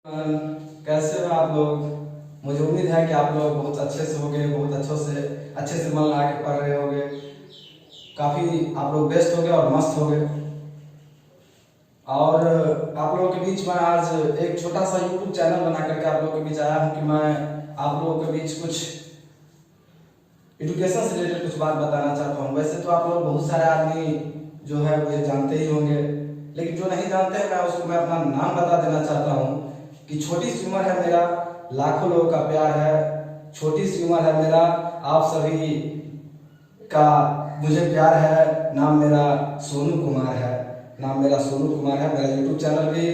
कैसे हो आप लोग। मुझे उम्मीद है कि आप लोग बहुत अच्छे से होंगे, बहुत अच्छे से मन लगा के पढ़ रहे होंगे। काफ़ी आप लोग बेस्ट हो गए और मस्त हो गए। और आप लोगों के बीच में आज एक छोटा सा यूट्यूब चैनल बना करके आप लोगों के बीच आया हूँ कि मैं आप लोगों के बीच कुछ एजुकेशन से रिलेटेड कुछ बात बताना चाहता हूँ। वैसे तो आप लोग बहुत सारे आदमी जो है मुझे जानते ही होंगे, लेकिन जो नहीं जानते हैं मैं उसको मैं अपना नाम बता देना चाहता हूँ कि छोटी सी उम्र है मेरा, लाखों लोगों का प्यार है। छोटी सी उम्र है मेरा, आप सभी का मुझे प्यार है। नाम मेरा सोनू कुमार है। मेरा यूट्यूब चैनल भी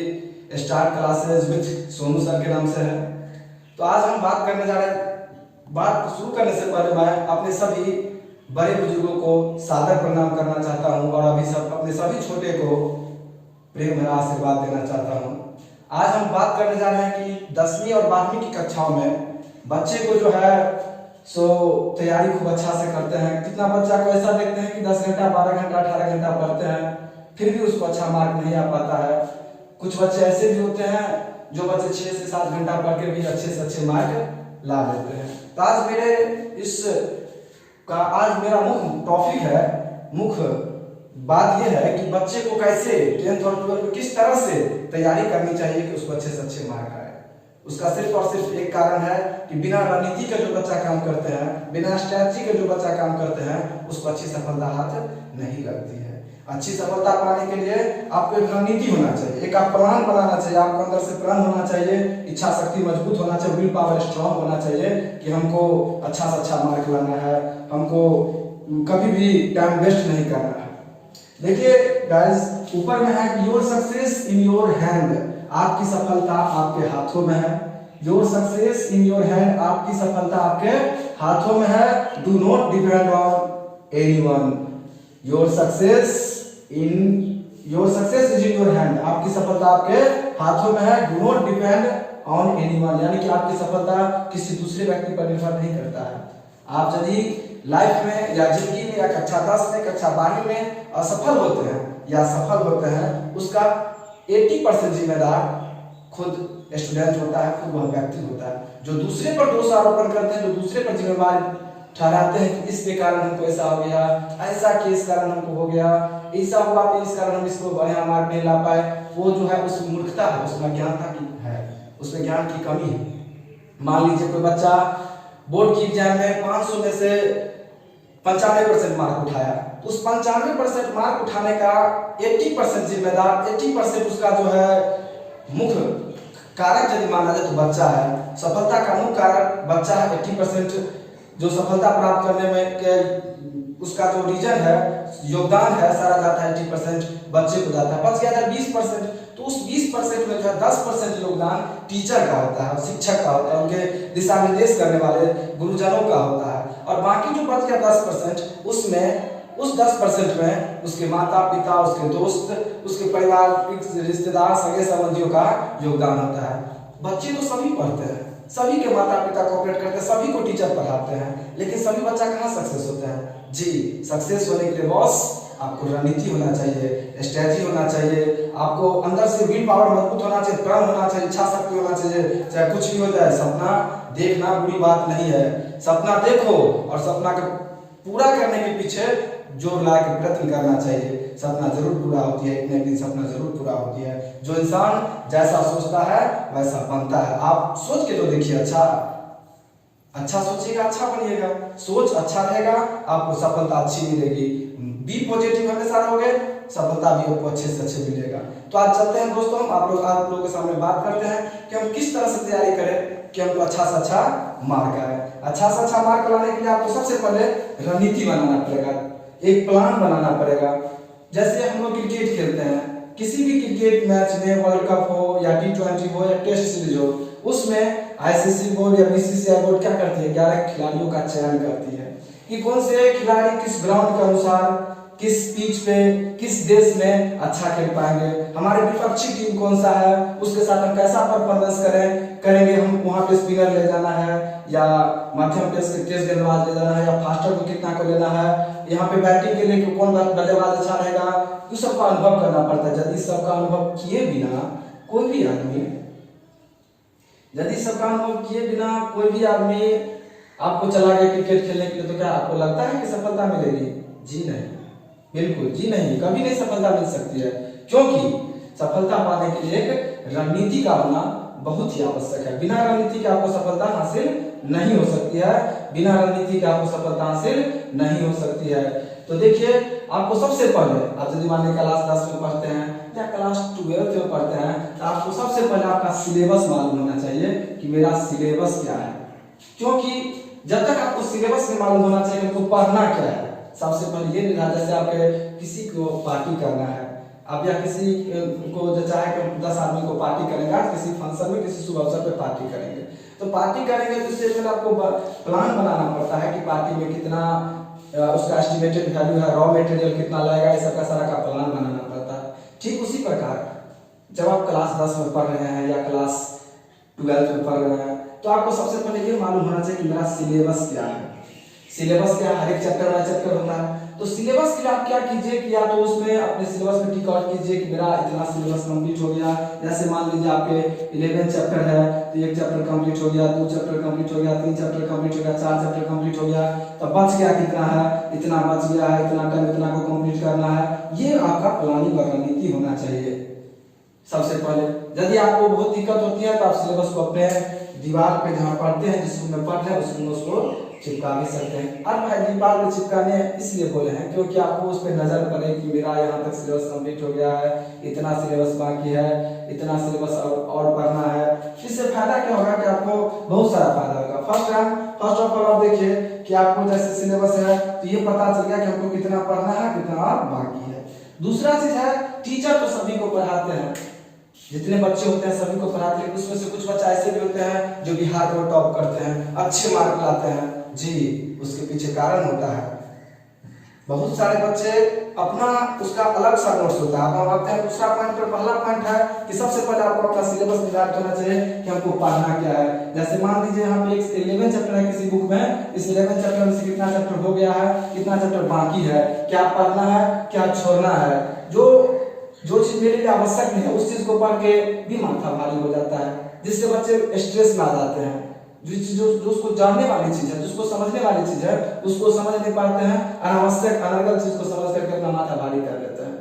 star classes with Sonu sir के नाम से है। तो आज हम बात करने जा रहे हैं। बात शुरू करने से पहले मैं अपने सभी बड़े बुजुर्गों को सादर प्रणाम करना चाहता हूं और अपने सभी छोटे को प्रेम भरा आशीर्वाद देना चाहता हूं। आज हम बात करने जा रहे हैं कि 10वीं और 12वीं की कक्षाओं में बच्चे को जो है सो तैयारी खूब अच्छा से करते हैं। कितना बच्चा को ऐसा देखते हैं कि 10 घंटा 12 घंटा 18 घंटा पढ़ते हैं, फिर भी उसको अच्छा मार्क नहीं आ पाता है। कुछ बच्चे ऐसे भी होते हैं जो बच्चे 6 से 7 घंटा पढ़ के भी अच्छे से अच्छे मार्क ला लेते हैं। तो आज मेरा मुख्य टॉपिक है, मुख्य बात यह है कि बच्चे को कैसे 10th और 12th में किस तरह से तैयारी करनी चाहिए कि उसको अच्छे से अच्छे मार्क आए। उसका सिर्फ और सिर्फ एक कारण है कि बिना रणनीति के जो बच्चा काम करते हैं, बिना स्ट्रैटेजी के जो बच्चा काम करते हैं, उसको अच्छी सफलता हाथ नहीं लगती है। अच्छी सफलता पाने के लिए आपको एक रणनीति होना चाहिए, एक आप प्लान बनाना चाहिए, आपको अंदर से प्रण होना चाहिए, इच्छा शक्ति मजबूत होना चाहिए, विल पावर स्ट्रांग होना चाहिए कि हमको अच्छा से अच्छा मार्क लाना है, हमको कभी भी टाइम वेस्ट नहीं करना है। देखिए गाइस, ऊपर में है your success in your hand, आपकी सफलता आपके हाथों में है। Your success in your hand, आपकी सफलता आपके हाथों में है। Do not depend on anyone. Your success is in your hand, आपकी सफलता आपके हाथों में है। Do not depend on anyone, यानी कि आपकी सफलता किसी दूसरे व्यक्ति पर निर्भर नहीं करता है। आप यदि लाइफ में या जिंदगी में या कक्षा 10 में कक्षा 12 में असफल होते हैं या सफल होते हैं, उसका 80% जिम्मेदार खुद स्टूडेंट होता है, खुद वह व्यक्ति होता है। जो दूसरे पर दोष आरोपण करते हैं, जो दूसरे पर जिम्मेदार ठहराते हैं कि इसके कारण हमको ऐसा हो गया, ऐसा कि इस कारण हमको हो गया, ऐसा हुआ तो इस कारण हम इसको बढ़िया मार्क नहीं ला पाए, वो जो है उसमें मूर्खता है, उसमें अज्ञानता की है, उसमें ज्ञान की कमी है। मान लीजिए कोई बच्चा बोर्ड की एग्जाम में 500 में से 95% मार्क उठाया, तो उस 95% मार्क उठाने का 80% जिम्मेदार, 80% उसका जो है मुख्य कारक यदि माना जाए तो बच्चा है। सफलता का मुख्य कारक बच्चा है। 80% जो सफलता प्राप्त करने में के उसका जो रीजन है, योगदान है, सारा जाता है 80% बच्चे को जाता है। बच गया था 20%, तो उस 20% में जो है 10% योगदान टीचर का होता है, शिक्षक का होता है, उनके दिशा निर्देश करने वाले गुरुजनों का होता है। और बाकी जो बच गया 10%, उसमें उस 10% में उसके माता पिता, उसके दोस्त, उसके परिवार, रिश्तेदार, सगे संबंधियों का योगदान होता है। बच्चे तो सभी पढ़ते हैं, सभी के माता पिता कोऑपरेट करते हैं, सभी को टीचर पढ़ाते हैं, लेकिन सभी बच्चा कहाँ सक्सेस होता है? जी, सक्सेस होने के लिए बॉस आपको रणनीति होना चाहिए, स्ट्रेटजी होना चाहिए, आपको अंदर से विल पावर मजबूत होना चाहिए, प्रण होना चाहिए, इच्छा शक्ति होना चाहिए। चाहे कुछ भी हो जाए, सपना देखना बुरी बात नहीं है। सपना देखो और सपना को पूरा करने के पीछे जोर ला के प्रयत्न करना चाहिए। सपना जरूर पूरा होती है, एक दिन सपना जरूर पूरा होती है। जो इंसान जैसा सोचता है वैसा बनता है। आप सोच के तो देखिए, अच्छा सोचिएगा, अच्छा बनिएगा। सोच अच्छा रहेगा, आपको सफलता अच्छी मिलेगी। बी पॉजिटिव हमेशा रहोगे, सफलता भी आपको अच्छे से अच्छे मिलेगा। तो आज चलते हैं दोस्तों, आप लोगों के सामने बात करते हैं कि हम किस तरह से तैयारी करें कि हमको अच्छा से अच्छा मार्क आए। अच्छा से अच्छा मार्क लाने के लिए आपको सबसे पहले रणनीति बनाना पड़ेगा, एक प्लान बनाना पड़ेगा। जैसे हम लोग क्रिकेट खेलते हैं, किसी भी क्रिकेट मैच में, वर्ल्ड कप हो या T20 हो या टेस्ट सीरीज हो, उसमें आईसीसी बोर्ड या बीसीसीआई बोर्ड क्या करती है? 11 खिलाड़ियों का चयन करती है कि कौन से खिलाड़ी किस ग्राउंड के अनुसार, किस पिच पे, किस देश में अच्छा खेल पाएंगे, हमारे विपक्षी टीम कौन सा है, उसके साथ हम कैसा परफॉर्मेंस करेंगे, हम वहां पे स्पिनर ले जाना है या मध्यम पेस गेंदबाज ले जाना है या फास्टर को कितना को लेना है, यहाँ पे बैटिंग के लिए कौन बल्लेबाज अच्छा रहेगा, तो सबका अनुभव करना पड़ता है। यदि सबका अनुभव किए बिना कोई भी आदमी यदि सब काम को किए बिना कोई भी आदमी आपको चला गया क्रिकेट खेलने के लिए, तो क्या आपको लगता है कि सफलता मिलेगी? जी नहीं, बिल्कुल जी नहीं, कभी नहीं सफलता मिल सकती है। क्योंकि सफलता पाने के लिए एक रणनीति का होना बहुत ही आवश्यक है। बिना रणनीति के आपको सफलता हासिल नहीं हो सकती है, बिना रणनीति के आपको सफलता हासिल नहीं हो सकती है। तो देखिए, आपको सबसे पहले, आप यदि मान लीजिए क्लास 10 में पढ़ते हैं या क्लास 12 में पढ़ते हैं, तो आपको सबसे पहले आपका सिलेबस मालूम होना चाहिए कि मेरा सिलेबस क्या है। क्योंकि जब तक आपको सिलेबस में मालूम होना चाहिए कि आपको पढ़ना क्या है, सबसे पहले ये निर्धारित, जैसे आपके किसी को पार्टी करना है, अब या किसी को जो चाहे कि 10 आदमी को पार्टी करेंगे, किसी फंक्शन में किसी शुभ अवसर पे पार्टी करेंगे, तो पार्टी करेंगे तो इससे पहले आपको प्लान बनाना पड़ता है कि पार्टी में कितना उसका एस्टिमेटेड वैल्यू है, रॉ मटेरियल कितना लगेगा, इस सब का सारा का प्लान बनाना पड़ता है। ठीक उसी प्रकार जब आप क्लास 10 में पढ़ रहे हैं या क्लास 12 में पढ़ रहे हैं, तो आपको सबसे पहले ये मालूम होना चाहिए कि मेरा सिलेबस क्या है। सिलेबस क्या, हर एक चैप्टर वाला चैप्टर होता है, तो सिलेबस के लिए आप क्या कीजिए कि या तो उसमें अपने सिलेबस में टिक आउट कीजिए कि मेरा इतना सिलेबस कंप्लीट हो गया। जैसे मान लीजिए आपके 11 चैप्टर है, तो एक चैप्टर कंप्लीट हो गया, 2 चैप्टर कंप्लीट हो गया, 3 चैप्टर कंप्लीट हो गया, 4 चैप्टर कंप्लीट हो गया, तो बच गया कितना है, इतना बच गया है, इतना टाइम इतना को कंप्लीट करना है। ये आपका प्लानिंग और रणनीति होना चाहिए। सबसे पहले यदि आपको बहुत दिक्कत होती है तो आप सिलेबस को अपने दीवार पे जहाँ पढ़ते हैं, जिस रूम में पढ़ रहे हैं उस रूम में उसको चिपका भी सकते हैं। अब भाई दीवार पे चिपकाने इसलिए बोले हैं क्योंकि आपको उस पर नजर पड़े कि मेरा यहाँ तक सिलेबस कंप्लीट हो गया है, इतना सिलेबस बाकी है, इतना सिलेबस और पढ़ना है। इससे फायदा क्या होगा कि आपको बहुत सारा फायदा होगा। फर्स्ट ऑफ ऑल आप देखिए कि आपको जैसे सिलेबस है तो ये पता चल गया कि हमको कितना पढ़ना है, कितना बाकी है। दूसरा चीज है, टीचर तो सभी को पढ़ाते हैं, जितने बच्चे होते हैं सभी को पढ़ाते हैं। उसमें से कुछ बच्चे ऐसे भी होते हैं जो बिहार में टॉप करते हैं, अच्छे मार्क लाते हैं। जी, उसके पीछे कारण होता है, बहुत सारे बच्चे अपना उसका अलग सा नोट्स होता है। आप देखते हैं दूसरा पॉइंट पर, पहला पॉइंट है कि सबसे पहले आपको अपना सिलेबस निर्धारित करना चाहिए कि हमको पढ़ना क्या है। जैसे मान लीजिए यहाँ पे 11 चैप्टर है किसी बुक में, इस 11 चैप्टर में से कितना चैप्टर हो गया है, कितना चैप्टर बाकी है, क्या पढ़ना है, क्या छोड़ना है। जो चीज मेरे लिए आवश्यक नहीं है उस चीज को पढ़ के भी माथा भारी हो जाता है, जिससे बच्चे स्ट्रेस में आ जाते हैं। जो उसको जानने वाली चीज है, जिसको समझने वाली चीज है, उसको समझ नहीं पाते हैं, अनावश्यक अनर्गल चीज को समझ करके अपना माथा भारी कर लेते हैं।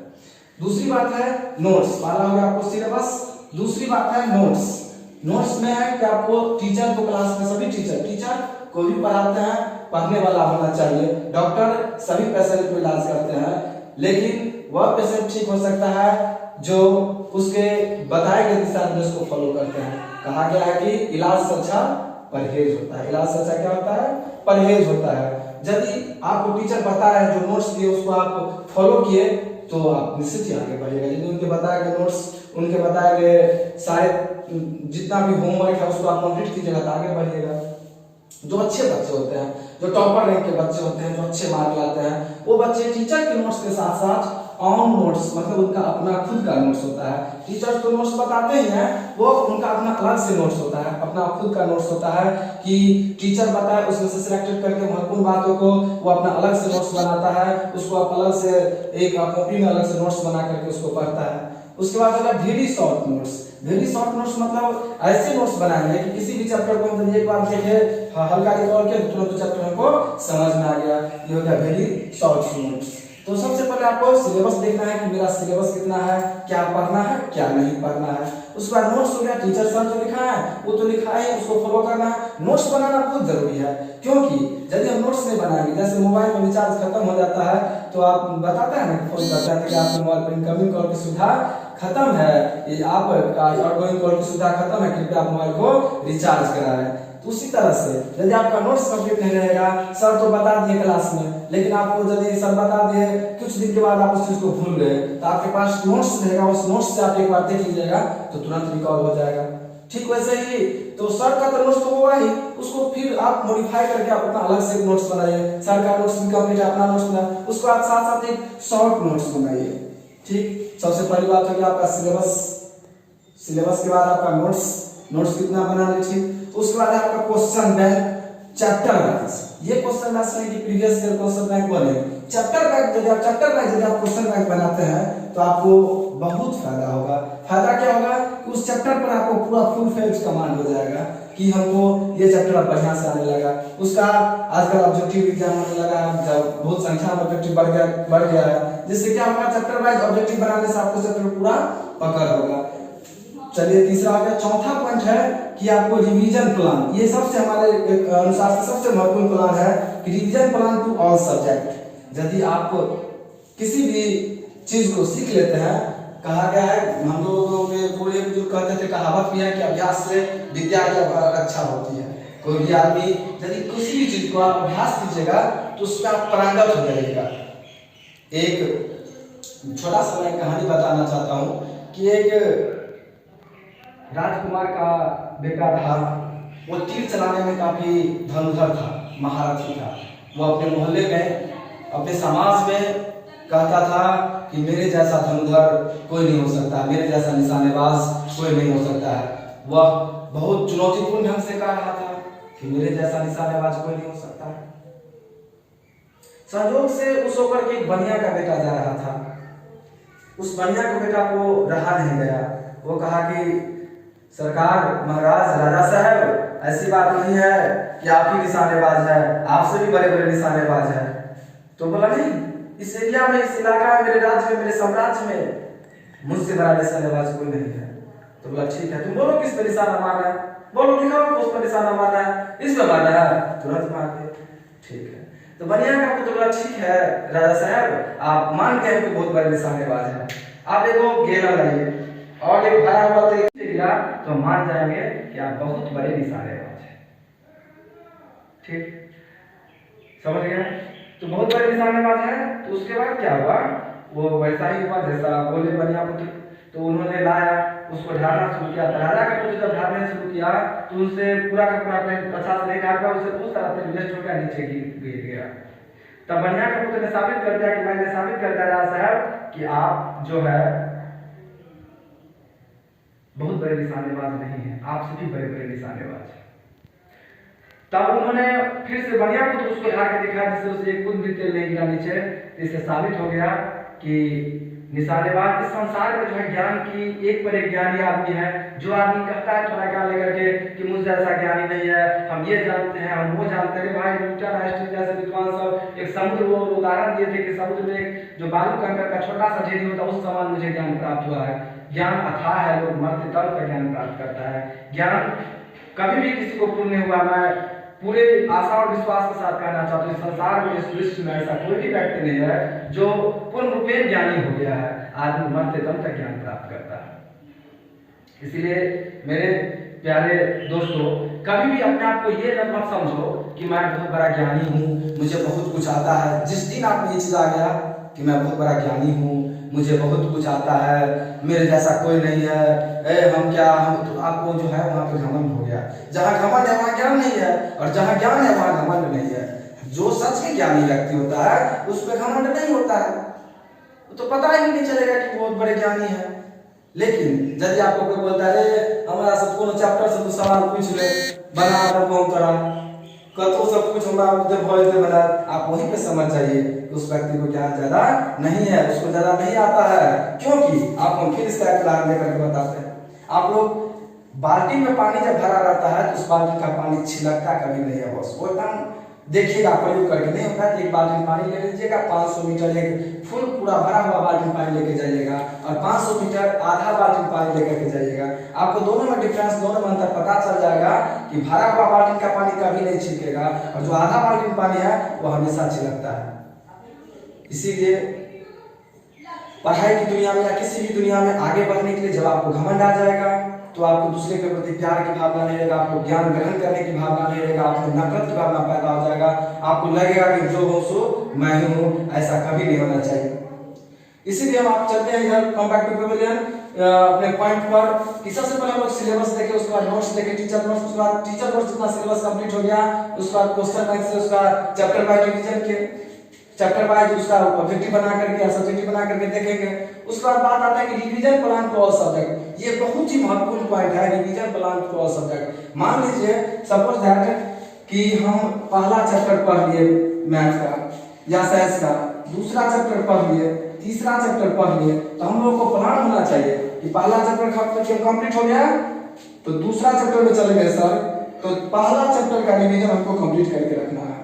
दूसरी बात है नोट्स। पहला हो गया आपको सिलेबस, दूसरी बात है नोट्स। नोट्स में है कि आपको टीचर को क्लास में सभी टीचर को भी पढ़ाते हैं, पढ़ने वाला होना चाहिए। डॉक्टर सभी पेशेंट को इलाज करते हैं, लेकिन वह पेशेंट ठीक हो सकता है जो उसके बताए गए दिशा निर्देश को फॉलो करते हैं। कहा गया है कि इलाज से अच्छा परहेज होता है। इलाज से अच्छा क्या होता है? परहेज होता है। यदि आपको टीचर बता रहे हैं, जो नोट्स दिए उसको आप फॉलो किए तो आप निश्चित ही आगे बढ़ेगा। यदि उनके बताए गए नोट्स, उनके बताए गए सारे जितना भी होमवर्क है उसको आप कंप्लीट कीजिएगा तो आगे बढ़िएगा। जो अच्छे बच्चे होते हैं, जो टॉपर रैंक के बच्चे होते हैं, जो अच्छे मार्क लाते हैं, वो बच्चे टीचर के नोट्स के साथ साथ ऑन नोट्स, मतलब उनका अपना खुद का नोट्स होता है। टीचर्स तो नोट्स बताते ही हैं, वो उनका अपना अलग से नोट्स होता है, अपना खुद का नोट्स होता है कि टीचर बताए उसमें से सिलेक्टेड करके महत्वपूर्ण बातों को वो अपना अलग से नोट्स बनाता है, उसको आप अलग से एक कॉपी में अलग से नोट्स बना करके उसको पढ़ता है। उसके बाद होगा very short notes. Very short notes मतलब ऐसे नोट्स बनाएंगे कि किसी भी चैप्टर को मतलब एक बार देखे, हल्का रिकॉल किया, तुरंत चैप्टर हमको समझ में आ गया। ये हो गया वेरी शॉर्ट नोट्स। तो सबसे पहले आपको सिलेबस देखना है कि मेरा सिलेबस कितना है, क्या पढ़ना है, क्या नहीं पढ़ना है। उसके बाद नोट्स हो गया, टीचर सर जो लिखा है वो तो लिखा है, उसको फॉलो करना है। नोट्स बनाना बहुत जरूरी है, क्योंकि यदि हम नोट्स नहीं बनाएंगे, जैसे मोबाइल में रिचार्ज खत्म हो जाता है तो आप बताते हैं ना, फोन करते हैं कि आपके मोबाइल पर इनकमिंग कॉल की सुविधा खत्म है, ये आप आउटगोइंग कॉल की सुविधा खत्म है, कृपया आप मोबाइल को रिचार्ज कराएं। तो उसी तरह से यदि आपका नोट्स कंप्लीट नहीं रहेगा, सर तो बता दिए क्लास में, लेकिन आपको यदि सर बता दिए कुछ दिन के बाद आप उस चीज को भूल गए, तो आपके पास नोट्स रहेगा, उस नोट्स से आप एक बार देख लीजिएगा तो तुरंत रिकॉल हो जाएगा। ठीक वैसे ही तो सर का तो नोट्स तो होगा ही, उसको फिर आप मॉडिफाई करके आप अपना अलग से नोट्स बनाइए। सर का नोट्स भी कंप्लीट है, अपना नोट्स बनाइए, उसको आप साथ साथ एक शॉर्ट नोट्स बनाइए। ठीक, सबसे पहली बात होगी आपका सिलेबस। सिलेबस के बाद आपका नोट्स कितना बना लीजिए। उसके बाद आपका क्वेश्चन बैंक, चैप्टर वाइज। ये क्वेश्चन बैंक नहीं कि प्रीवियस ईयर क्वेश्चन बैंक बने, चैप्टर वाइज। यदि आप चैप्टर वाइज यदि आप क्वेश्चन बैंक बनाते हैं तो आपको बहुत फायदा होगा। फायदा क्या होगा कि उस चैप्टर पर आपको पूरा फुल फ्लेज कमांड हो जाएगा कि हमको ये चैप्टर अब बढ़िया से आने लगा। उसका आजकल ऑब्जेक्टिव एग्जाम होने लगा, जब बहुत संख्या में ऑब्जेक्टिव बढ़ गया है, जिससे क्या होगा चैप्टर वाइज ऑब्जेक्टिव बनाने से आपको चैप्टर पूरा पकड़ होगा। चलिए तीसरा आ गया। चौथा पॉइंट है कि आपको रिवीजन प्लान, ये सबसे हमारे अनुसार से सबसे महत्वपूर्ण प्लान है कि revision plan to all subject. यदि आप किसी भी चीज को सीख लेते हैं, कहा गया है, हम लोगों के पूरे बुजुर्ग कहते थे, कहावत भी है कि अभ्यास से विद्या की रक्षा होती है। कोई भी आदमी यदि किसी भी चीज को आप अभ्यास कीजिएगा तो उसमें आप पारंगत हो जाइएगा। एक छोटा सा मैं कहानी बताना चाहता हूँ कि एक राजकुमार का बेटा था, वो तीर चलाने में काफी धनुधर था, महारथी था। वो अपने मोहल्ले में, अपने समाज में कहता था कि मेरे जैसा धनुधर कोई नहीं हो सकता, मेरे जैसा निशानेबाज कोई नहीं हो सकता है। वह बहुत चुनौतीपूर्ण ढंग से कह रहा था कि मेरे जैसा निशानेबाज कोई नहीं हो सकता है। संयोग से उस होकर के एक बनिया का बेटा जा रहा था। उस बनिया के बेटा को रहा नहीं गया। वो कहा कि सरकार, महाराज, राजा साहब, ऐसी बात नहीं है कि आप ही निशानेबाज है, आपसे भी बड़े बड़े निशानेबाज है। तो बोला नहीं, इस एरिया में, इस इलाका में, मेरे राज्य में, मेरे साम्राज्य में मुझसे बड़ा निशानेबाज कोई नहीं है। तो बोला ठीक है, तुम बोलो किस पे निशाना मारना है, बोलो दिखाओ उस पर निशाना मारना है, इस पे मारना है, तुरंत मार दे। ठीक है। तो बनिया का पुत्र बोला ठीक है राजा साहब, आप मान गए कि बहुत बड़े निशानेबाज है, आप देखो गेना लाइए और एक भरा हुआ गिरा तो मान जाएंगे कि आप बहुत बड़े निशानेबाज हैं। ठीक, समझ गए? तो बहुत बड़े निशानेबाज है। तो उसके बाद क्या हुआ, वो वैसा ही हुआ जैसा बोले बनिया पुत्र। तो उन्होंने लाया, उसको ढालना शुरू किया। राजा का पुत्र जब ढालने शुरू किया तो उनसे पूरा का पूरा अच्छा से नहीं ढाल पाया, उससे बहुत सारा तेल वेस्ट हो गया, नीचे गिर गया। तब बनिया के पुत्र ने साबित कर दिया कि मैंने साबित कर दिया राजा साहब कि आप जो है बहुत बड़े निशानेबाज नहीं है, आपसे भी बड़े बड़े निशानेबाज हैं। तब उन्होंने फिर से बनिया पुत्र उसको ढा के दिखाया, जिससे उसे एक बूंद भी तेल नहीं गिरा नीचे। इससे साबित हो गया कि निशानेबाज इस संसार में जो है ज्ञान की एक पर एक ज्ञानी आदमी है। जो आदमी कहता है थोड़ा ज्ञान लेकर के कि मुझ जैसा ज्ञानी नहीं है, हम ये जानते हैं, हम वो जानते हैं। भाई न्यूटन, आइंस्टीन जैसे विद्वान सब एक समुद्र, वो उदाहरण दिए थे कि समुद्र में जो बालू कंकर का छोटा सा ढेरी होता है, उस समान मुझे ज्ञान प्राप्त हुआ है। ज्ञान अथाह है, लोग मरते तब का ज्ञान प्राप्त करता है। ज्ञान कभी भी किसी को पूर्ण नहीं हुआ। मैं पूरे आशा और विश्वास के साथ कहना चाहता हूँ, संसार में, इस विश्व में ऐसा कोई भी व्यक्ति नहीं है जो पूर्ण रूपेण ज्ञानी हो गया है। आदमी मरते दम तक ज्ञान प्राप्त करता है। इसलिए मेरे प्यारे दोस्तों, कभी भी अपने आप को ये मत समझो कि मैं बहुत बड़ा ज्ञानी हूँ, मुझे बहुत कुछ आता है। जिस दिन आप में ये चीज आ गया कि मैं बहुत बड़ा ज्ञानी हूँ, मुझे बहुत कुछ आता है, मेरे जैसा कोई नहीं है, हम क्या, हम तो आपको जो है वहाँ पे घमंड हो गया। जहाँ घमंड है वहाँ ज्ञान नहीं है, और जहाँ ज्ञान है वहाँ घमंड नहीं है। जो सच में ज्ञानी व्यक्ति होता है उस पर घमंड नहीं होता है, तो पता ही नहीं चलेगा कि बहुत बड़े ज्ञानी है। लेकिन यदि आपको कोई बोलता है हमारा सब कोनो चैप्टर से तो सवाल पूछ ले, बना हम करा कतो सब कुछ हमरा उधर भय दे बना, आप वहीं पे समझ जाइए कि उस व्यक्ति को ज्ञान ज्यादा नहीं है, उसको ज्यादा नहीं आता है। क्योंकि आपको फिर इसका उदाहरण देकर के बताते हैं। आप लोग बाल्टी में पानी जब भरा रहता है तो उस बाल्टी का पानी छिलकता कभी नहीं है, बस वो एकदम देखिएगा प्रयोग करके नहीं होता है। एक बाल्टी पानी ले लीजिएगा, 500 मीटर एक फुल पूरा भरा हुआ बाल्टी पानी लेके जाइएगा और 500 मीटर आधा बाल्टी पानी लेकर के जाइएगा। आपको दोनों में डिफरेंस, दोनों में अंतर पता चल जाएगा कि भरा हुआ बाल्टी का पानी कभी नहीं छिलकेगा और जो आधा बाल्टी पानी है वो हमेशा छिलकता है। इसीलिए पढ़ाई की दुनिया में या किसी भी दुनिया में आगे बढ़ने के लिए जब आपको घमंड आ जाएगा तो आपको दूसरे के प्रति प्यार की भावना नहीं रहेगा, आपको ज्ञान ग्रहण करने की भावना नहीं रहेगा, आपको नफरत की भावना पैदा हो जाएगा। आपको लगेगा कि जो हो सो मैं ही हूँ, ऐसा कभी नहीं होना चाहिए। इसीलिए हम आप चलते हैं इधर कम बैक टू पेविलियन अपने पॉइंट पर कि सबसे पहले हम लोग सिलेबस देखे, उसके बाद नोट्स देखे, टीचर नोट्स, उसके बाद टीचर नोट्स जितना सिलेबस कंप्लीट हो गया उसके बाद क्वेश्चन बैंक से उसका चैप्टर वाइज रिवीजन के, चैप्टर वाइज उसका ऑब्जेक्टिव बना करके या सब्जेक्टिव बना करके देखेंगे। उसके बाद बात आता है कि revision plan to all subject. ये बहुत ही महत्वपूर्ण पॉइंट है, revision plan to all subject. मान लीजिए सपोज दैट कि हम पहला चैप्टर पढ़ लिए मैथ का या साइंस का, दूसरा चैप्टर पढ़ लिए, तीसरा चैप्टर पढ़ लिए तो हम लोगों को प्लान होना चाहिए कि पहला चैप्टर कंप्लीट हो गया तो दूसरा चैप्टर में चले गए सर, तो पहला चैप्टर का रिवीजन हमको कंप्लीट करके रखना है,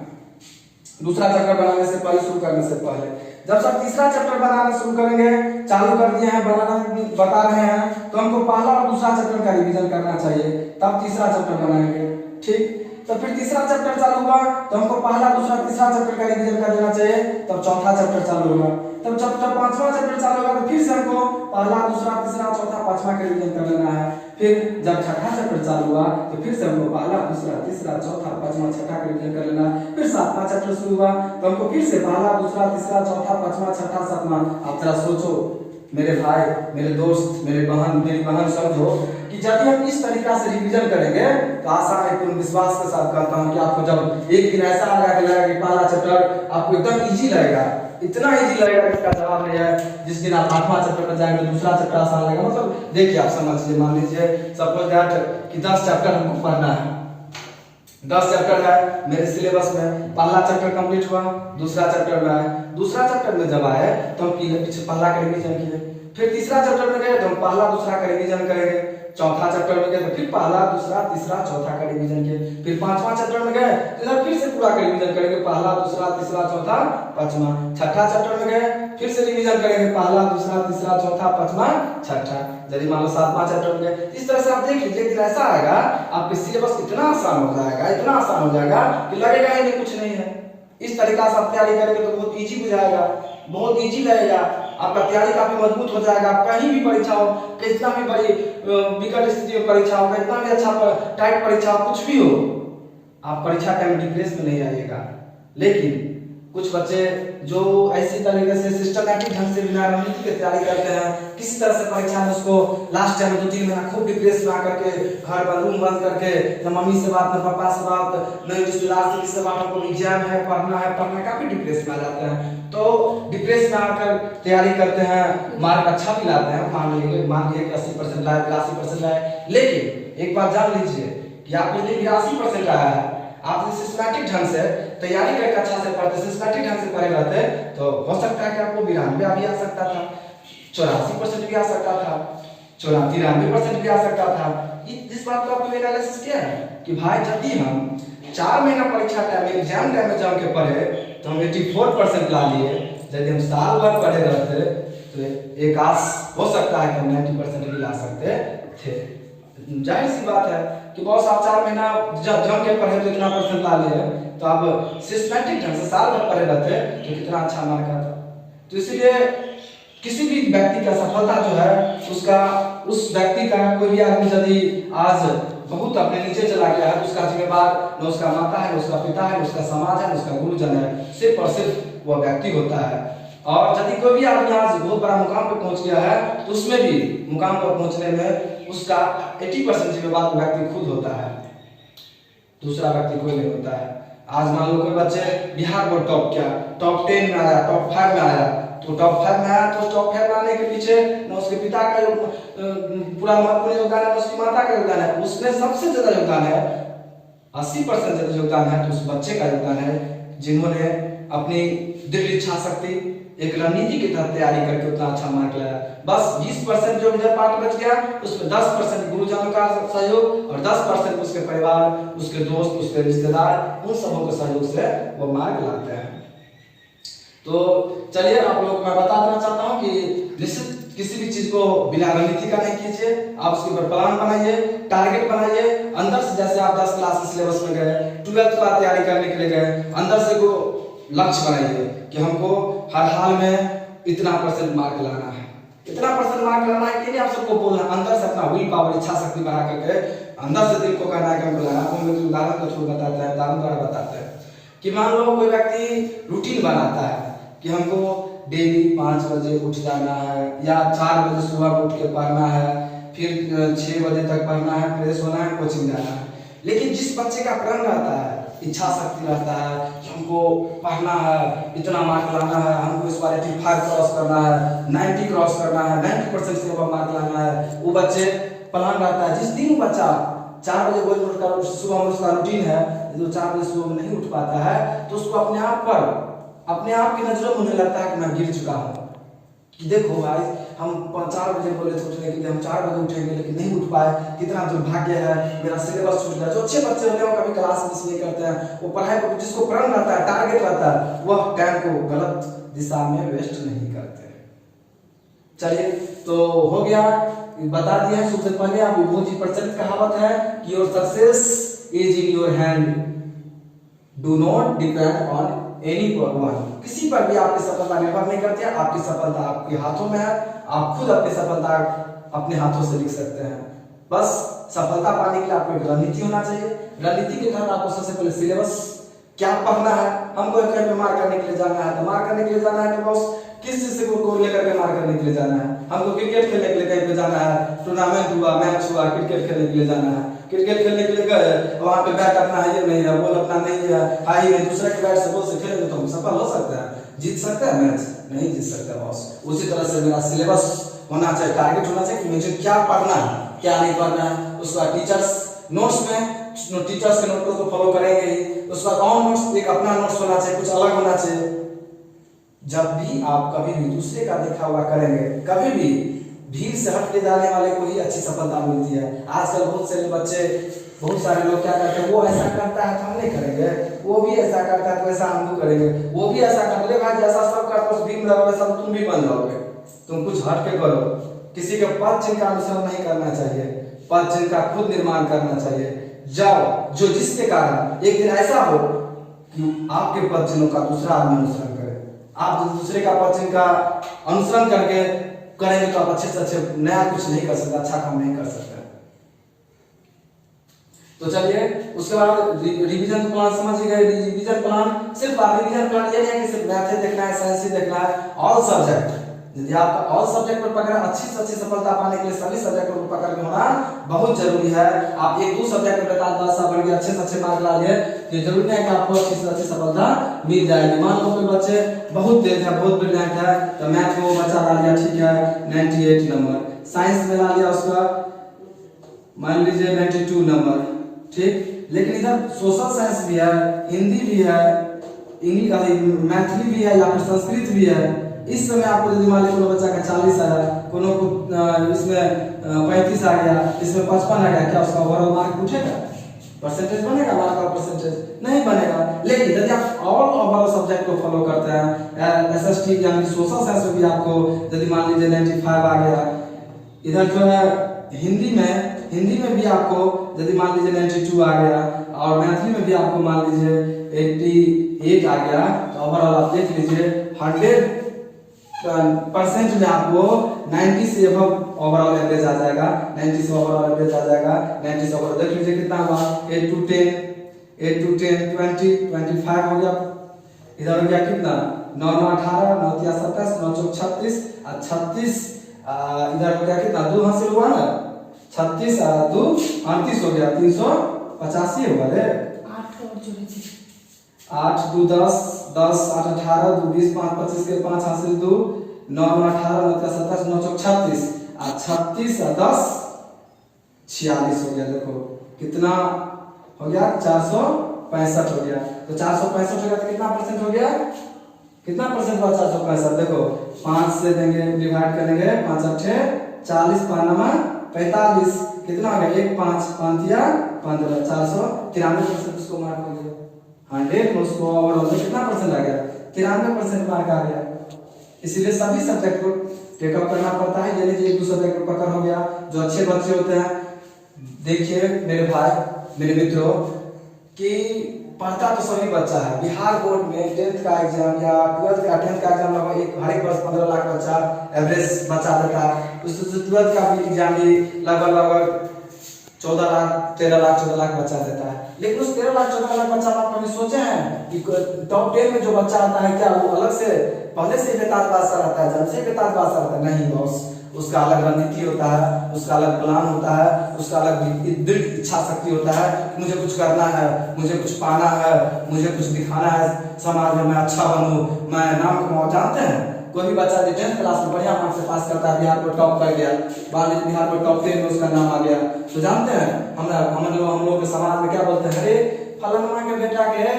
दूसरा चैप्टर बनाने से पहले, शुरू करने से पहले। जब सब तीसरा चैप्टर बनाना शुरू करेंगे, चालू कर दिए हैं बनाना, बता रहे हैं, तो हमको पहला और दूसरा चैप्टर का रिवीजन करना चाहिए, तब तीसरा चैप्टर बनाएंगे। ठीक, तो फिर तीसरा चैप्टर चालू हुआ तो हमको पहला दूसरा तीसरा चैप्टर का रिवीजन कर देना चाहिए, तब चौथा चैप्टर चालू होगा, तब जब पांचवा चैप्टर चालू होगा तो फिर से हमको पहला दूसरा तीसरा चौथा पांचवा का रिवीजन कर लेना है। फिर जब छठा चैप्टर चालू हुआ तो फिर से हमको पहला दूसरा तीसरा चौथा पांचवा छठा का रिवीजन कर लेना है। फिर सातवां चैप्टर शुरू हुआ तो हमको फिर से पहला दूसरा तीसरा चौथा पांचवा छठा सातवां। आप जरा सोचो मेरे भाई, मेरे दोस्त, मेरी बहन समझो कि जब हम इस तरीका से रिवीजन करेंगे तो आसान है, तुम विश्वास के साथ कहता हूं कि आपको जब एक दिन ऐसा आएगा कि लगेगा कि पहला चैप्टर आपको एकदम इजी लगेगा, इतना इजी लगेगा कि इसका जवाब नहीं है। जिस दिन आप 8वां चैप्टर पर जाएंगे दूसरा चैप्टर आसान लगेगा। मतलब देखिए आप समझ लीजिए, मान लीजिए सपोज दैट कि 10 चैप्टर हमको पढ़ना है, 10 चैप्टर है मेरे सिलेबस में, पहला चैप्टर कंप्लीट हुआ, दूसरा चैप्टर में आए, दूसरा चैप्टर में जब आए तो हम पीछे पहला का रिवीजन किए, फिर तीसरा चैप्टर में गए तो हम पहला दूसरा का रिवीजन करेंगे, चौथा चैप्टर में गए तो फिर पहला दूसरा तीसरा चौथा का रिवीजन किए, फिर पांचवा चैप्टर में गए तो इधर फिर से पूरा का रिवीजन करेंगे, पहला दूसरा तीसरा चौथा पांचवा। छठा चैप्टर में गए फिर से रिवीजन करेंगे, पहला दूसरा तीसरा चौथा पांचवा छठा। यदि मान लो 7वां चैप्टर में गए, इस तरह से आप देख लीजिए कि ऐसा आएगा आपके सिलेबस इतना आसान हो जाएगा, इतना आसान हो जाएगा कि लगेगा ही नहीं कुछ नहीं है। इस तरीका से आप तैयारी करेंगे तो बहुत इजी बुझाएगा, बहुत इजी लगेगा, आपका तैयारी काफी मजबूत हो जाएगा। आप कहीं भी परीक्षा हो, कितना भी बड़ी विकट स्थिति में परीक्षा हो, कितना भी अच्छा टाइट परीक्षा हो, कुछ भी हो, आप परीक्षा टाइम डिप्रेस में नहीं आइएगा। लेकिन कुछ बच्चे जो ऐसी तरीके से सिस्टमैटिक ढंग से बिना रणनीति की तैयारी करते हैं, किसी तरह से परीक्षा में उसको लास्ट टाइम 2-3 महीना खूब डिप्रेस में आकर के घर पर रूम बंद करके न मम्मी से बात, न पापा से बात, न रिश्तेदार से किसी से बात, हमको एग्जाम है, पढ़ना है, काफी डिप्रेस में आ जाते हैं। तो डिप्रेस में आकर तैयारी करते हैं, मार्क अच्छा भी लाते हैं, मान लीजिए कि 80% लाए, 82% लाए, लेकिन एक बात जान लीजिए कि आप यदि 82% आया है, आप सिस्टमैटिक ढंग से तैयारी करके अच्छा से पढ़ते, सिस्टमैटिक ढंग से पढ़े रहते तो हो सकता है कि आपको 92 भी आ सकता था, 84% भी आ सकता था, 93% भी आ सकता था। इस बात को आपको एनालिसिस किया है कि भाई जब भी हम 4 महीना परीक्षा टाइम में, एग्जाम टाइम में जम के पढ़े तो हम 84% ला लिए, यदि हम साल भर पढ़े रहते तो एक आस हो सकता है कि हम 90% भी ला सकते थे। जाहिर सी बात है कि बहुत आप 4 महीना जम के पढ़े तो इतना परसेंट ला लिए, तो आप सिस्टमैटिक ढंग से साल भर पढ़े रहते तो कितना अच्छा मार्क आता। तो इसलिए किसी भी व्यक्ति का सफलता जो है उसका, उस व्यक्ति का, कोई भी आदमी यदि आज बहुत अपने नीचे चला गया है तो उसका जिम्मेदार न उसका माता है, न उसका पिता है, न उसका समाज है, न उसका गुरुजन है, सिर्फ और सिर्फ वह व्यक्ति होता है। और यदि कोई भी आदमी आज बहुत बड़ा मुकाम पर पहुंच गया है तो उसमें भी मुकाम पर पहुंचने में उसका 80% जिम्मेदार व्यक्ति खुद होता है, दूसरा व्यक्ति कोई नहीं होता है। आज मान लो कोई बच्चे बिहार बोर्ड टॉप किया, टॉप 10 में आया, टॉप 5 में आया, तो टॉप 5 में आया तो टॉप 5 में आने के पीछे न उसके पिता का पूरा महत्वपूर्ण योगदान है, उसकी माता का योगदान है, उसमें सबसे ज्यादा योगदान है, 80% ज्यादा योगदान है तो उस बच्चे का योगदान है जिन्होंने अपनी दृढ़ इच्छा शक्ति, एक रणनीति के तहत तैयारी करके उतना अच्छा मार्क लाया। बस 20% जो विजय पाठ बच गया उसमें 10% गुरुजनों का सहयोग और 10% उसके परिवार, उसके दोस्त, उसके रिश्तेदार, उन सबों के सहयोग से वो मार्क लाते हैं। तो चलिए आप लोग मैं बता देना चाहता हूँ कि निश्चित किसी भी चीज को बिना रणनीति का नहीं कीजिए, आप उसके ऊपर प्लान बनाइए, टारगेट बनाइए, अंदर से जैसे आप 10 क्लास सिलेबस में गए, 12th का तैयारी करने के लिए गए, अंदर से को लक्ष्य बनाइए कि हमको हर हाल में इतना % मार्क लाना है, इतना % मार्क लाना है कि नहीं आप सबको बोलना, अंदर से अपना विल पावर, इच्छा शक्ति बढ़ा करके अंदर से दिल को कहना है कि हमको लाना। तो हम उदाहरण के थ्रू बताते हैं, उदाहरण द्वारा बताते हैं कि मान लो कोई व्यक्ति रूटीन बनाता है कि हमको डेली 5 बजे उठ जाना है या 4 बजे सुबह उठ के पढ़ना है, फिर 6 बजे तक पढ़ना है, फ्रेश होना है, कोचिंग जाना है। लेकिन जिस बच्चे का प्रण रहता है, इच्छा शक्ति रहता है कि हमको पढ़ना है, इतना मार्क लाना है, हमको इस बार 85 क्रॉस करना है, 90 क्रॉस करना है, 90% से ऊपर मार्क लाना है, वो बच्चे प्लान रहता है। जिस दिन वो बच्चा 4 बजे रोज उठकर सुबह में उसका रूटीन है, जो 4 बजे सुबह में नहीं उठ पाता है तो उसको अपने आप की नजरों में होने लगता है कि मैं गिर चुका हूँ, कि देखो भाई हम 4 बजे बोले थे उठने के लिए, हम 4 बजे उठेंगे लेकिन नहीं उठ पाए, कितना दुर्भाग्य है, मेरा सिलेबस छूट गया। जो अच्छे बच्चे होते हैं वो कभी क्लास मिस नहीं करते हैं, वो पढ़ाई को जिसको प्रण रहता है, टारगेट रहता है, वह टाइम को गलत दिशा में वेस्ट नहीं करते। चलिए तो हो गया, बता दिया सबसे पहले। आप बहुत ही प्रचलित कहावत है कि your success is in your hand, do not depend on any one. किसी पर भी आपकी सफलता निर्भर नहीं करती है, आपकी सफलता आपके हाथों में है। आप खुद अपनी सफलता अपने हाथों से लिख सकते हैं। बस सफलता पाने के लिए आपको एक रणनीति होना चाहिए। रणनीति के तहत आपको सबसे पहले सिलेबस क्या पढ़ना है। हमको कहीं पे मार करने के लिए जाना है, तो मार करने के लिए जाना है तो बस किस चीज को लेकर के मार करने के लिए जाना है। हमको क्रिकेट खेलने के लिए कहीं पे जाना है, टूर्नामेंट हुआ, मैच हुआ, क्रिकेट खेलने के लिए जाना है। क्रिकेट खेलने के लिए गए, वहां पे बैट अपना है, ये नहीं है, बॉल अपना नहीं है, हाई नहीं, दूसरे के बैट से बॉल से खेलेंगे तो हम सफल हो सकते हैं, जीत सकते हैं मैच? नहीं जीत सकते बॉस। उसी तरह से मेरा सिलेबस होना चाहिए, टारगेट होना चाहिए कि मुझे क्या पढ़ना है, क्या नहीं पढ़ना है। उसके बाद टीचर्स नोट्स में टीचर्स के नोट को फॉलो करेंगे ही। उसके बाद ऑन नोट्स एक अपना नोट्स होना चाहिए, कुछ अलग होना चाहिए। जब भी आप कभी भी दूसरे का देखा हुआ करेंगे, कभी भी भीड़ से हट के जाने वाले को ही अच्छी सफलता मिलती है। आजकल बहुत सारे बच्चे, बहुत सारे लोग क्या करते हैं, वो ऐसा करता है तो हम नहीं करेंगे, वो भी ऐसा करता है तो ऐसा हम भी करेंगे, वो भी ऐसा कर ले भाई, जैसा सब करता है उस भीड़ में रहोगे सब तुम भी बन जाओगे। तुम कुछ हट के करो, किसी के पद चिन्ह का अनुसरण नहीं करना चाहिए, पद चिन्ह का खुद निर्माण करना चाहिए। जाओ जो जिसके कारण एक दिन ऐसा हो कि आपके पद चिन्हों का दूसरा आदमी अनुसरण करे। आप दूसरे का पद चिन्ह का अनुसरण करके करेंगे तो आप अच्छे से अच्छे नया कुछ नहीं कर सकते, अच्छा काम नहीं कर सकते। तो चलिए उसके बाद रिवीजन प्लान समझ गए। रिवीजन प्लान सिर्फ आप रिवीजन प्लान ये नहीं है कि सिर्फ मैथ ही देखना है, साइंस ही देखना है, ऑल सब्जेक्ट। यदि आपका ऑल सब्जेक्ट पर पकड़ अच्छी से अच्छी सफलता पाने के लिए सभी सब्जेक्टों को पकड़ के होना बहुत जरूरी है। आप एक दो सब्जेक्ट में 10 बढ़ के अच्छे से अच्छे मार्क ला लिए, ये जरूरी नहीं है कि आपको अच्छी से अच्छी सफलता मिल जाएगी। मान लो कोई बच्चे बहुत तेज है, बहुत ब्रिलियंट है, तो मैथ में वो बच्चा ला लिया, ठीक है 98 नंबर, साइंस में ला लिया उसका मान लीजिए 92 नंबर, ठीक। लेकिन इधर सोशल साइंस भी है, हिंदी भी है, इंग्लिश मैथिली भी है या फिर संस्कृत भी है। इस समय आपको यदि मान लीजिए बच्चा का 40 आया, कोनो को इसमें 35 आ गया, इसमें 55 आ गया, क्या उसका ओवरऑल मार्क उठेगा? परसेंटेज बनेगा? मार्क का परसेंटेज नहीं बनेगा। लेकिन यदि आप ऑल ओवरऑल सब्जेक्ट को फॉलो करते हैं, एसएसटी यानी सोशल साइंस में भी आपको यदि मान लीजिए 95 आ गया, इधर जो है हिंदी में भी आपको यदि मान लीजिए 92 आ गया, और मैथिली में भी आपको मान लीजिए 88 आ गया, तो ओवरऑल आप देख लीजिए 100% में आपको 90 से अबव ओवरऑल एवरेज आ जाएगा, 90 से ओवरऑल एवरेज आ जाएगा। 90 से ओवरऑल देख लीजिए कितना हुआ, 8 to 10 20 25 हो गया। इधर हो गया कितना 9 9 18 9 3 27 9 4 36 और 36 इधर हो गया कितना 2 हासिल हुआ ना, 36 2 38 हो गया, 385 होगा रे। 8 2 10 10 8 18 2 20 5 25 के 5 हासिल 2 9 9 18 9 3 27 9 4 36 और 36 और 10 46 हो गया। देखो कितना हो गया 465 हो गया। तो 465 हो गया तो कितना परसेंट हो गया, कितना परसेंट हुआ 465? देखो 5 से देंगे डिवाइड करेंगे, 5 8 40 5 9 45 कितना हो गया 1 5 5 या 15 493% उसको मार्क हो गया। 100 में उसको ओवरऑल में कितना परसेंट आ गया 93% मार्क आ गया। इसीलिए सभी सब्जेक्ट को टेकअप करना पड़ता है। यानी एक दूसरे सब्जेक्ट पर पकड़ हो गया। जो अच्छे बच्चे होते हैं, देखिए मेरे भाई मेरे मित्रों कि पढ़ता तो सभी बच्चा है। बिहार बोर्ड में 10th का एग्जाम या 12th का 10th का एग्जाम लगभग हर एक वर्ष 15 लाख बच्चा एवरेज बच्चा देता है। उससे 12th का भी एग्जाम भी लगभग 14 लाख 13 लाख 14 लाख बच्चा देता है। लेकिन उस 13 लाख 14 लाख बच्चा आप कभी सोचे हैं कि टॉप 10 में जो बच्चा आता है क्या वो अलग से पहले से बेताज बादशाह रहता है, जब से बेताज बादशाह रहता है? नहीं बॉस, उसका अलग रणनीति होता है, उसका अलग प्लान होता है, उसका अलग दृढ़ इच्छा शक्ति होता है। मुझे कुछ करना है, मुझे कुछ पाना है, मुझे कुछ दिखाना है समाज में, मैं अच्छा बनूं, मैं नाम कमाऊं। जानते हैं कोई भी बच्चा 10th क्लास में बढ़िया मार्क्स से पास करता है, बिहार को टॉप कर गया, बिहार को टॉप 10 में उसका नाम आ गया, तो जानते हैं हम लोग के समाज में क्या बोलते हैं, अरे फलाना के बेटा के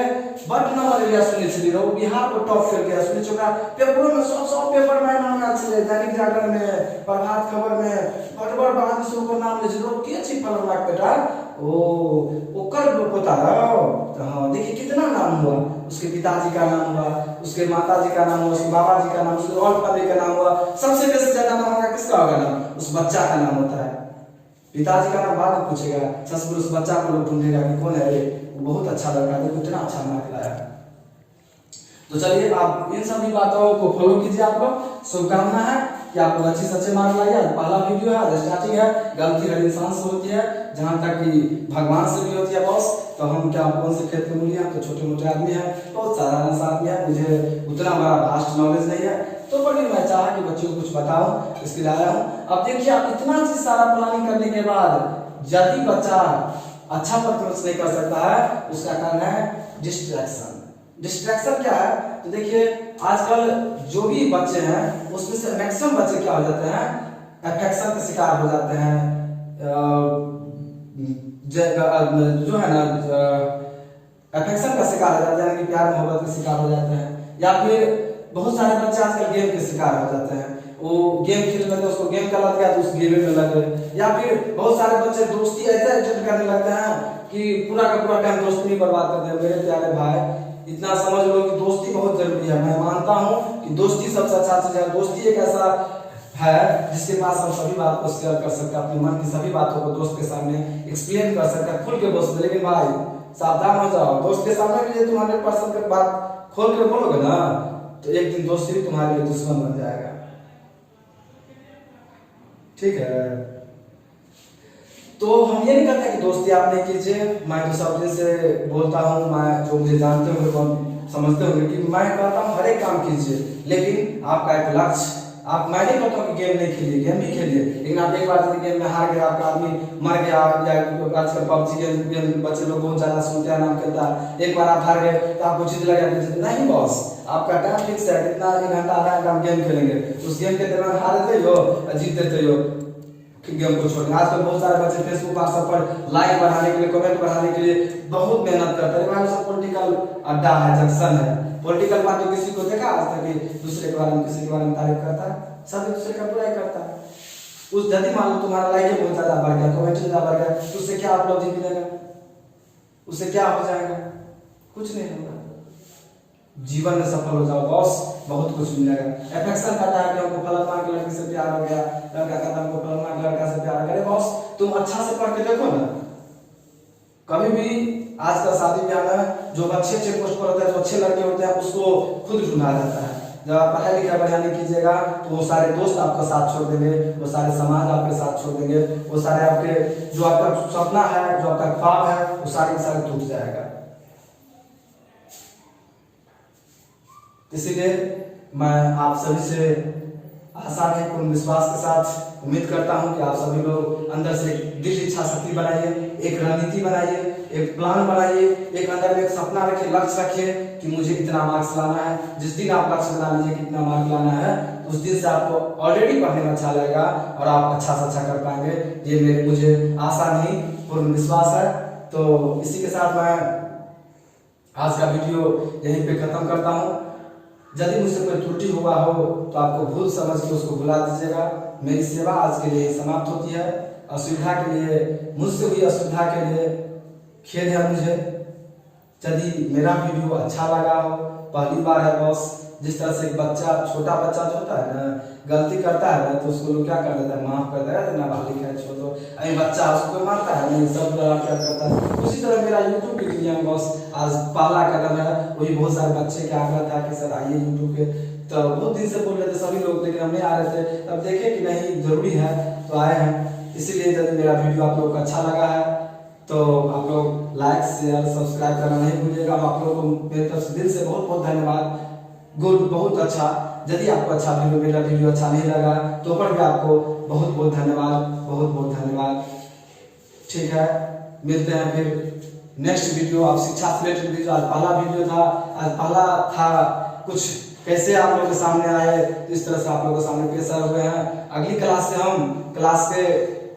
बड़ नंबर लिया सुने छली रहो बिहार को टॉप करके सुने छोका पेपरों में सब पेपर में नाम आल छले दैनिक जागरण में प्रभात खबर में बड़ बात सब को नाम ले छलो के छी फलाना के बेटा ओ ओकर पोता रहो तो हां देखिए कितना नाम हुआ उसके पिताजी का नाम हुआ उसके माताजी का नाम हुआ उसके बाबा जी का नाम उसके और फादर का नाम हुआ सबसे बेसी ज्यादा नाम होगा किसका होगा नाम उस बच्चा का नाम होता है पिताजी का नाम बाद में पूछेगा ससुर उस बच्चा को लोग ढूंढेगा कि कौन है रे वो बहुत अच्छा लड़का है कितना अच्छा मार्क लाया तो चलिए आप इन सभी बातों को फॉलो कीजिए आप लोग शुभकामना है कि आप लोग अच्छे से अच्छे मार्क लाइए आज पहला वीडियो है स्टार्टिंग है गलती हर इंसान से होती है जहां तक कि भगवान से भी होती है बॉस तो हम क्या कौन से खेत के मूल्य तो छोटे मोटे आदमी है बहुत साधारण सा आदमी है मुझे उतना बड़ा वास्ट नॉलेज नहीं है तो बड़ी मैं चाहा कि बच्चों को कुछ बताऊं इसके लिए आया हूं अब देखिए आप इतना चीज सारा प्लानिंग करने के बाद यदि बच्चा अच्छा परफॉर्मेंस नहीं कर सकता है उसका कारण है डिस्ट्रैक्शन डिस्ट्रैक्शन क्या है तो देखिए आजकल जो भी बच्चे हैं उसमें से मैक्सिमम बच्चे क्या हो जाते हैं अफेक्शन के शिकार हो जाते हैं जो है ना अफेक्शन का शिकार हो जाते हैं कि प्यार मोहब्बत के शिकार हो जाते हैं या फिर बहुत सारे बच्चे आजकल गेम के शिकार हो जाते हैं वो गेम खेलने लगते हैं उसको गेम का लग गया तो उस गेम में लग गए या फिर बहुत सारे बच्चे दोस्ती ऐसे अटेंड करने लगते हैं कि पूरा का पूरा टाइम दोस्ती में बर्बाद करते हैं मेरे प्यारे भाई इतना समझ लो कि दोस्ती बहुत जरूरी है मैं मानता हूँ कि दोस्ती सबसे अच्छा चीज है दोस्ती एक ऐसा है जिसके पास हम सभी बात को शेयर कर सकते हैं अपने मन की सभी बातों को दोस्त के सामने एक्सप्लेन कर सकते हैं खुल के बोल सकते लेकिन भाई सावधान हो जाओ दोस्त के सामने भी तुम 100% बात खोल के बोलोगे ना तो एक दिन दोस्त भी तुम्हारे लिए दुश्मन बन जाएगा ठीक है तो हम ये नहीं कहते कि दोस्ती आप नहीं कीजिए मैं तो सब दिन से बोलता हूँ मैं जो मुझे जानते होंगे समझते होंगे कि मैं कहता हूँ हर एक काम कीजिए लेकिन आपका एक लक्ष्य आप मैं नहीं कहता हूँ कि गेम नहीं खेलिए गेम भी खेलिए लेकिन आप एक बार यदि गेम में हार गया आपका आदमी मर गया या आजकल पबजी गेम बच्चे लोग बहुत ज्यादा सुनते हैं नाम खेलता है एक बार आप हार गए तो आपको जीत लगा नहीं बॉस आपका टाइम फिक्स है कितना 1 घंटा आधा घंटा हम गेम खेलेंगे उस गेम के दौरान हार देते हो जीत देते हो गेम को छोड़ आजकल बहुत सारे बच्चे फेसबुक पर सब पर लाइक बढ़ाने के लिए कमेंट बढ़ाने के लिए बहुत मेहनत करते हैं भाई सब पॉलिटिकल अड्डा है जंक्शन है पॉलिटिकल पार्टी किसी को देखा आज तक कि दूसरे के बारे में किसी के बारे में तारीफ करता है सब दूसरे का बुराई करता है उस यदि मान लो तुम्हारा लाइक बहुत ज्यादा बढ़ गया कमेंट ज्यादा बढ़ गया तो उससे क्या आप लोग जीत मिलेगा उससे क्या हो जाएगा कुछ नहीं होगा जीवन में सफल हो जाओ बॉस बहुत कुछ मिलेगा अफेक्शन करता है कि हमको फलाना के लड़की से प्यार हो गया लड़का कहता है हमको फलाना के लड़का से प्यार हो गया बॉस तुम अच्छा से पढ़ के देखो ना कभी भी आजकल शादी ब्याह में जो अच्छे अच्छे पोस्ट पर होते हैं जो अच्छे लड़के होते हैं उसको खुद ढूंढा जाता है जब आप पढ़ाई लिखाई बढ़िया नहीं कीजिएगा तो वो सारे दोस्त आपका साथ छोड़ देंगे वो सारे समाज आपके साथ छोड़ देंगे वो सारे आपके जो आपका सपना है जो आपका ख्वाब है वो सारे के सारे टूट जाएगा इसीलिए मैं आप सभी से आशा है पूर्ण विश्वास के साथ उम्मीद करता हूं कि आप सभी लोग अंदर से दिल इच्छा शक्ति बनाइए एक रणनीति बनाइए एक प्लान बनाइए एक अंदर में एक सपना रखिए लक्ष्य रखिए कि मुझे इतना मार्क्स लाना है जिस दिन आप लक्ष्य बना लीजिए कितना मार्क्स लाना है उस दिन से आपको ऑलरेडी पढ़ने में अच्छा लगेगा और आप अच्छा से अच्छा कर पाएंगे ये मुझे आशा नहीं पूर्ण विश्वास है तो इसी के साथ मैं आज का वीडियो यहीं पे खत्म करता हूँ यदि मुझसे कोई त्रुटि हुआ हो तो आपको भूल समझ के उसको भुला दीजिएगा मेरी सेवा आज के लिए समाप्त होती है असुविधा के लिए मुझसे हुई असुविधा के लिए खेद है मुझे यदि मेरा वीडियो अच्छा लगा हो पहली बार है बॉस जिस तरह से एक बच्चा छोटा बच्चा जो होता है ना गलती करता है ना तो उसको लोग क्या कर देता है माफ कर देता है ना बालिक है छोड़ो अभी बच्चा उसको मारता है नहीं सब क्या करता है उसी तरह मेरा यूट्यूब की दुनिया में बॉस आज पहला कदम है वही बहुत सारे बच्चे के आग्रह था कि सर आइए यूट्यूब पे तो बहुत दिन से बोल रहे थे सभी लोग लेकिन हम नहीं आ रहे थे अब देखे कि नहीं जरूरी है तो आए हैं इसीलिए यदि मेरा वीडियो आप लोग को अच्छा लगा है तो आप लोग लाइक शेयर सब्सक्राइब करना नहीं भूलिएगा आप लोगों को मेरी तरफ से दिल से बहुत बहुत धन्यवाद गुड बहुत अच्छा यदि आपको अच्छा मेरा वीडियो अच्छा नहीं लगा तो पर भी आपको बहुत बहुत धन्यवाद ठीक है मिलते हैं फिर नेक्स्ट वीडियो आप शिक्षा से रिलेटेड वीडियो आज पहला था कुछ कैसे आप लोगों के सामने आए इस तरह से आप लोगों के सामने पेश आए हुए हैं अगली क्लास से हम क्लास के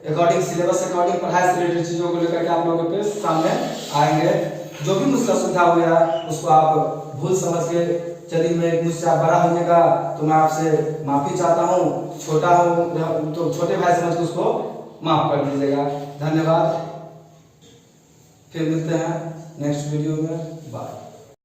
अकॉर्डिंग सिलेबस अकॉर्डिंग पढ़ाई से रिलेटेड चीजों को लेकर के आप लोगों के सामने आएंगे जो भी मुझसे असुविधा हो गया उसको आप भूल समझ के चलिए, मैं मुझसे आप बड़ा होइएगा तो मैं आपसे माफी चाहता हूँ, छोटा हूँ तो छोटे भाई समझ के उसको माफ कर दीजिएगा। धन्यवाद, फिर मिलते हैं नेक्स्ट वीडियो में। बाय।